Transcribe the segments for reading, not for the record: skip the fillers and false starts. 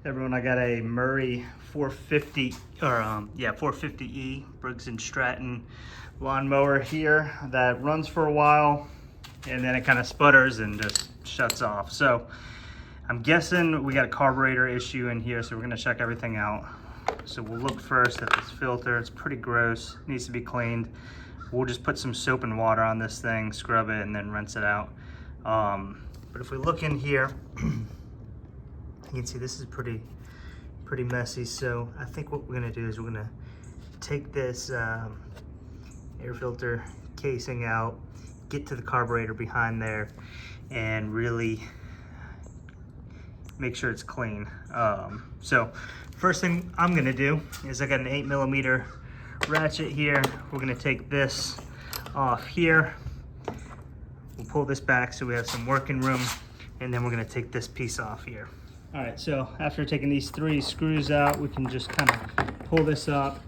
Everyone, I got a Murray 450 or 450E Briggs & Stratton lawnmower here that runs for a while and then it kind of sputters and just shuts off. So I'm guessing we got a carburetor issue in here, so we're gonna check everything out. So we'll look first at this filter. It's pretty gross, needs to be cleaned. We'll just put some soap and water on this thing, scrub it, and then rinse it out. But if we look in here, you can see this is pretty messy. So I think what we're gonna do is we're gonna take this air filter casing out, get to the carburetor behind there, and really make sure it's clean. So first thing I'm gonna do is I got an 8mm ratchet here. We're gonna take this off here. We'll pull this back so we have some working room, and then we're gonna take this piece off here. All right, so after taking these 3 screws out, we can just kind of pull this up,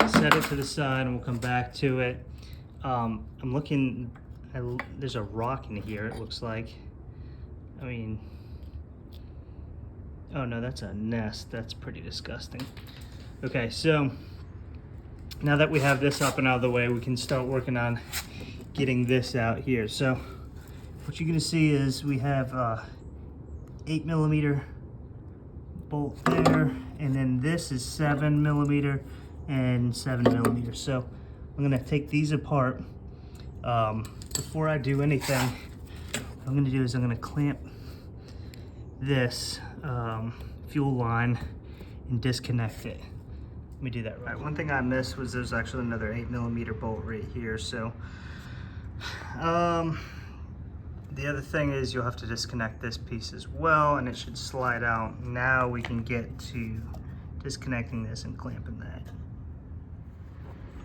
set it to the side, and we'll come back to it. I'm looking, there's a rock in here, it looks like. I mean, oh no, that's a nest. That's pretty disgusting. Okay, so now that we have this up and out of the way, we can start working on getting this out here. So what you're gonna see is we have 8mm bolt there, and then this is 7mm and 7mm. So I'm gonna take these apart. Before I do anything, what I'm gonna do is I'm gonna clamp this fuel line and disconnect it. Let me do that right. One thing I missed was there's actually another 8mm bolt right here. So the other thing is you'll have to disconnect this piece as well, and it should slide out. Now we can get to disconnecting this and clamping that.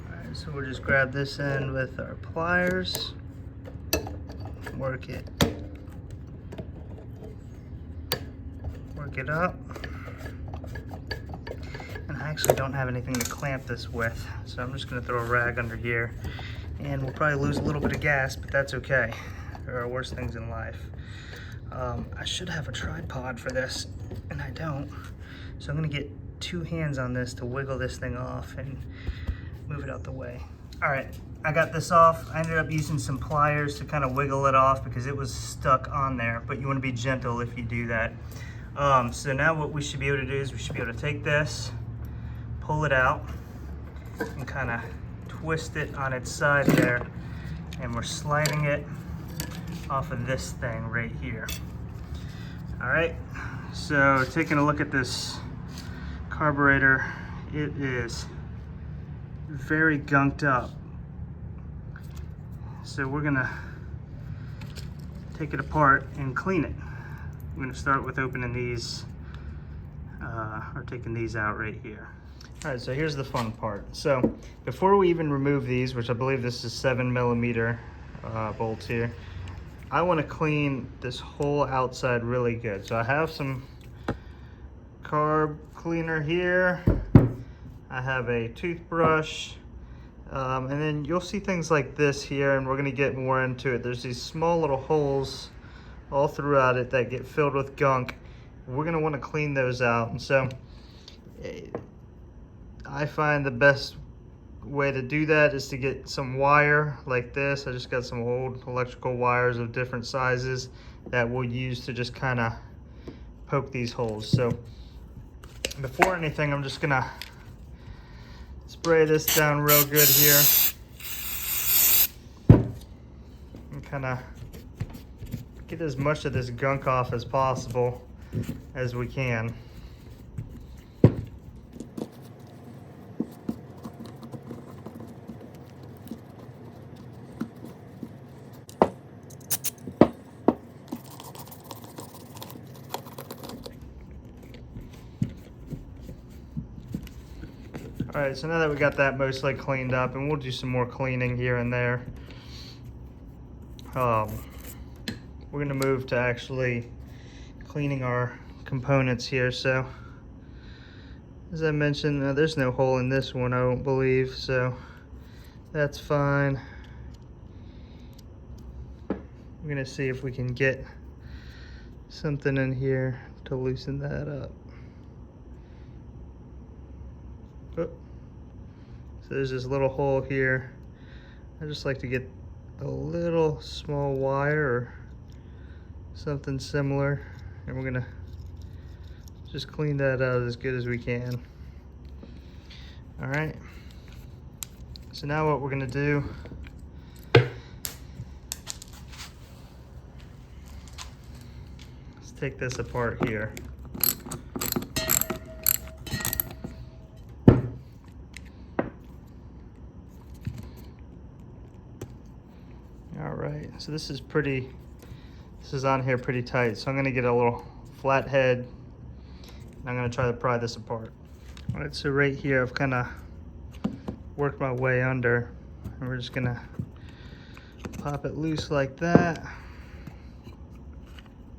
All right, so we'll just grab this end with our pliers, work it up. And I actually don't have anything to clamp this with, so I'm just gonna throw a rag under here, and we'll probably lose a little bit of gas, but that's okay. There are worse things in life. I should have a tripod for this, and I don't. So I'm gonna get 2 hands on this to wiggle this thing off and move it out the way. All right, I got this off. I ended up using some pliers to kind of wiggle it off because it was stuck on there, but you wanna be gentle if you do that. So now what we should be able to do is we should be able to take this, pull it out, and kind of twist it on its side there, and we're sliding it off of this thing right here. All right, so taking a look at this carburetor, it is very gunked up. So we're gonna take it apart and clean it. I'm gonna start with opening these, or taking these out right here. All right, so here's the fun part. So before we even remove these, which I believe this is 7mm bolts here, I want to clean this whole outside really good. So I have some carb cleaner here. I have a toothbrush, and then you'll see things like this here, and we're going to get more into it. There's these small little holes all throughout it that get filled with gunk. We're going to want to clean those out. And so I find the best way to do that is to get some wire like this. I just got some old electrical wires of different sizes that we'll use to just kind of poke these holes. So before anything, I'm just gonna spray this down real good here and kind of get as much of this gunk off as possible as we can. All right, so now that we got that mostly cleaned up, and we'll do some more cleaning here and there, we're gonna move to actually cleaning our components here. So as I mentioned, there's no hole in this one, I don't believe, so that's fine. We're gonna see if we can get something in here to loosen that up. So there's this little hole here. I just like to get a little small wire or something similar, and we're gonna just clean that out as good as we can. All right, so now what we're gonna do, let's take this apart here. All right, so this is on here pretty tight, so I'm gonna get a little flat head, and I'm gonna try to pry this apart. All right, so right here I've kind of worked my way under, and we're just gonna pop it loose like that,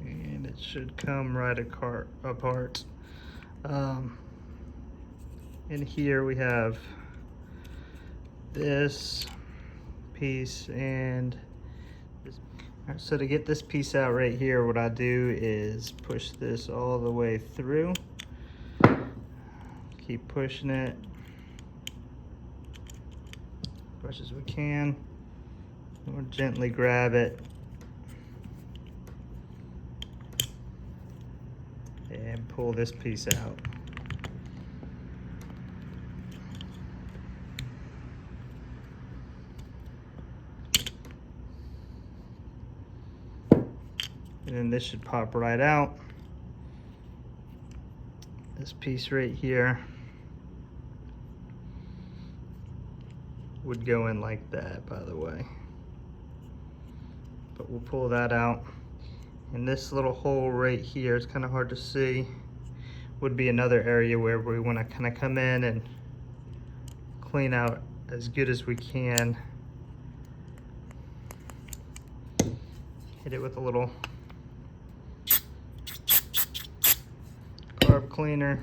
and it should come right apart. In here we have this piece and this. All right, so to get this piece out right here, what I do is push this all the way through. Keep pushing it as much as we can. We'll gently grab it and pull this piece out. And then this should pop right out. This piece right here would go in like that, by the way. But we'll pull that out. And this little hole right here, it's kind of hard to see, would be another area where we want to kind of come in and clean out as good as we can. Hit it with a little carb cleaner.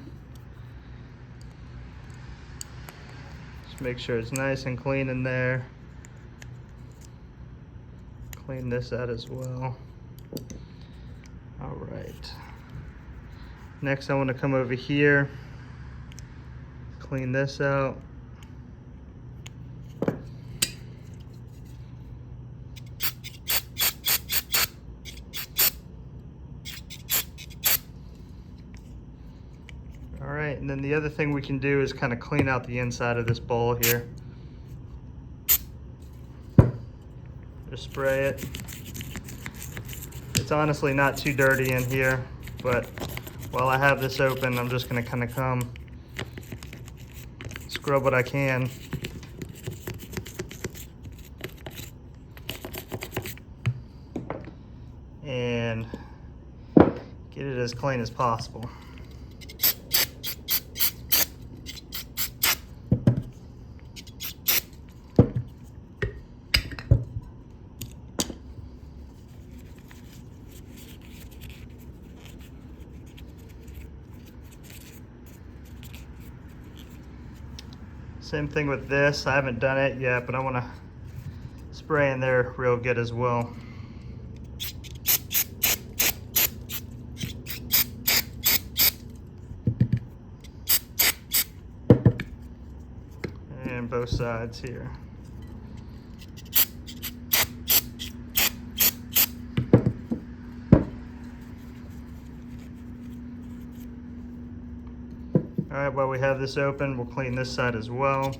Just make sure it's nice and clean in there. Clean this out as well. All right. Next I want to come over here, clean this out. All right, and then the other thing we can do is kind of clean out the inside of this bowl here. Just spray it. It's honestly not too dirty in here, but while I have this open, I'm just gonna kind of come scrub what I can. And get it as clean as possible. Same thing with this. I haven't done it yet, but I want to spray in there real good as well. And both sides here. All right, while we have this open, we'll clean this side as well.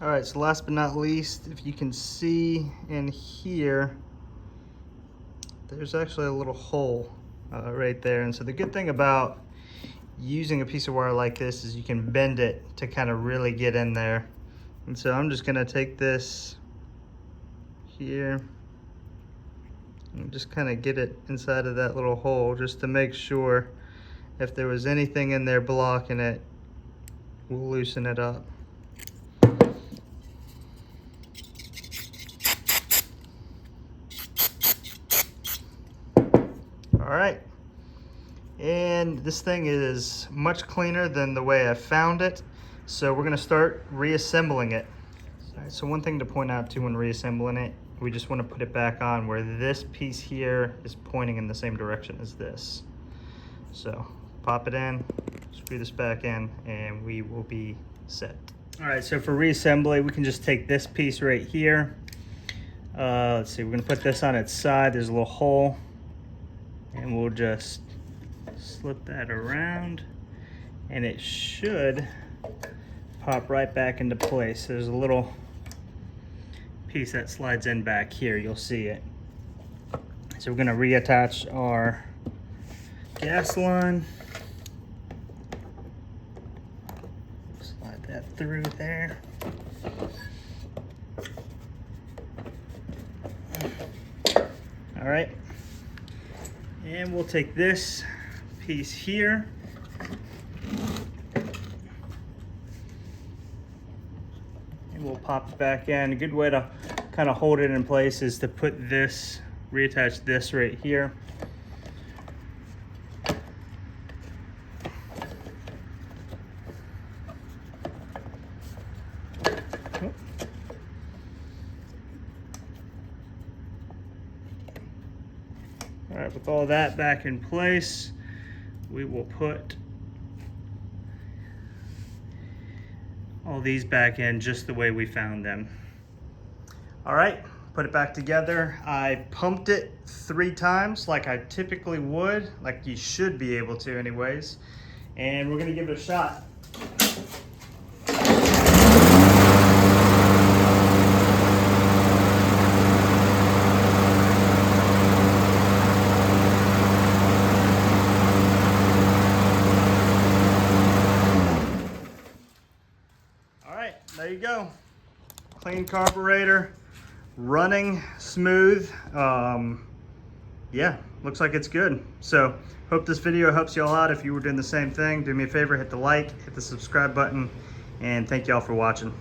All right, so last but not least, if you can see in here, there's actually a little hole right there. And so the good thing about using a piece of wire like this is you can bend it to kind of really get in there. And so I'm just gonna take this here and just kind of get it inside of that little hole just to make sure if there was anything in there blocking it, we'll loosen it up. right. And this thing is much cleaner than the way I found it. So we're gonna start reassembling it. All right, so one thing to point out too when reassembling it, we just wanna put it back on where this piece here is pointing in the same direction as this. So pop it in, screw this back in, and we will be set. All right, so for reassembly, we can just take this piece right here. Let's see, we're gonna put this on its side. There's a little hole, and we'll just slip that around, and it should pop right back into place. There's a little piece that slides in back here. You'll see it. So we're gonna reattach our gas line. Slide that through there. All right, and we'll take this piece here, and we'll pop it back in. A good way to kind of hold it in place is to put this, reattach this right here. All right, with all that back in place, we will put all these back in just the way we found them. All right, put it back together. I pumped it 3 times like I typically would, like you should be able to anyways. And we're gonna give it a shot. There you go. Clean carburetor, running smooth. Yeah, looks like it's good. So hope this video helps you all out. If you were doing the same thing, do me a favor, hit the like, hit the subscribe button, and thank you all for watching.